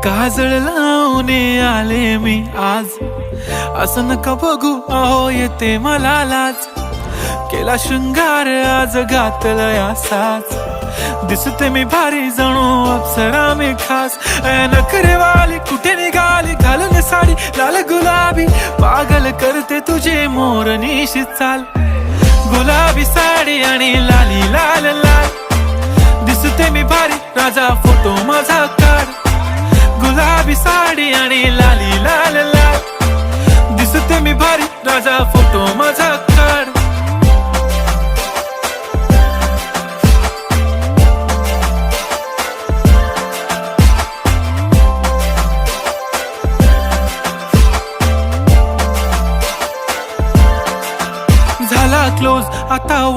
काजळ लावून आले मी आज, असं नका बघू अहो येते मला लाज. केला शृंगार आज घातलाय असाच, दिसते मी भारी जणू अप्सरा मी खास. नखरेवाली कुठे निघाली घालून साडी लाल गुलाबी, पागल करते तुझे मोरनीशी चाल. गुलाबी साडी आणि लाली लाल लाल, दिसते मी भारी राजा फोटो माझा काढ. गुलाबी साडी आणि लाली लाल लाल, दिसते मी भारी राजा फोटो माझा